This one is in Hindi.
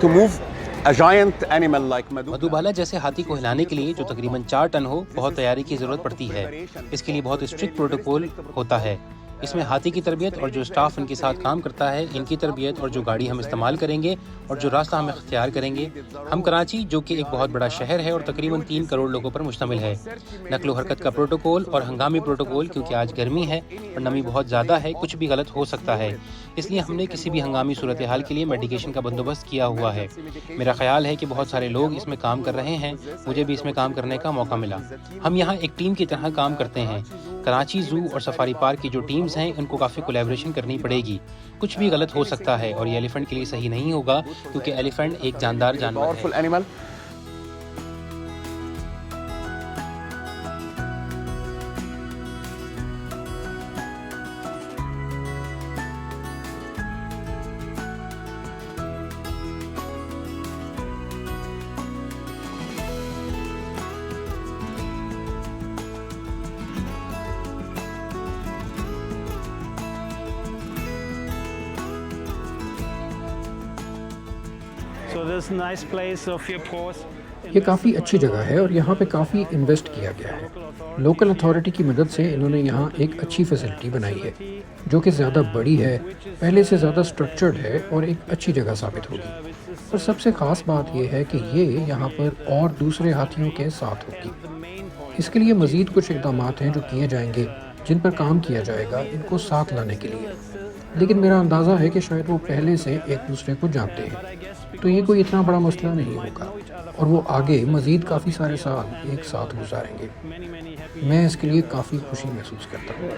to move a giant animal like Madhubala जैसे हाथी को हिलाने के लिए, जो तकरीबन 4 टन हो, बहुत तैयारी की ज़रूरत पड़ती है। इसके लिए बहुत स्ट्रिक्ट प्रोटोकॉल होता है। इसमें हाथी की तरबियत और जो स्टाफ इनके साथ काम करता है, इनकी तरबियत और जो गाड़ी हम इस्तेमाल करेंगे और जो रास्ता हम इख्तियार करेंगे। हम कराची, जो कि एक बहुत बड़ा शहर है और तकरीबन 3 करोड़ लोगों पर मुश्तमिल है, नकलो हरकत का प्रोटोकॉल और हंगामी प्रोटोकॉल, क्योंकि आज गर्मी है और नमी बहुत ज़्यादा है, कुछ भी गलत हो सकता है, इसलिए हमने किसी भी हंगामी सूरत हाल के लिए मेडिकेशन का बंदोबस्त किया हुआ है। मेरा ख्याल है कि बहुत सारे लोग इसमें काम कर रहे हैं, मुझे भी इसमें काम करने का मौका मिला। हम यहाँ एक टीम की तरह काम करते हैं। कराची ज़ू और सफारी पार्क की जो टीम्स हैं, इनको काफ़ी कोलैबोरेशन करनी पड़ेगी। कुछ भी गलत हो सकता है और ये एलिफेंट के लिए सही नहीं होगा, क्योंकि एलिफेंट एक जानदार जानवर है। ये काफ़ी अच्छी जगह है और यहाँ पे काफ़ी इन्वेस्ट किया गया है। लोकल अथॉरिटी की मदद से इन्होंने यहाँ एक अच्छी फैसिलिटी बनाई है, जो कि ज़्यादा बड़ी है, पहले से ज़्यादा स्ट्रक्चर्ड है और एक अच्छी जगह साबित होगी। और सबसे ख़ास बात यह है कि ये यहाँ पर और दूसरे हाथियों के साथ होगी। इसके लिए मज़ीद कुछ इक़दाम हैं जो किए जाएंगे, जिन पर काम किया जाएगा इनको साथ लाने के लिए। लेकिन मेरा अंदाज़ा है कि शायद वो पहले से एक दूसरे को जानते हैं, तो ये कोई इतना बड़ा मसला नहीं होगा और वो आगे मज़ीद काफ़ी सारे साल एक साथ गुजारेंगे। मैं इसके लिए काफ़ी खुशी महसूस करता हूँ।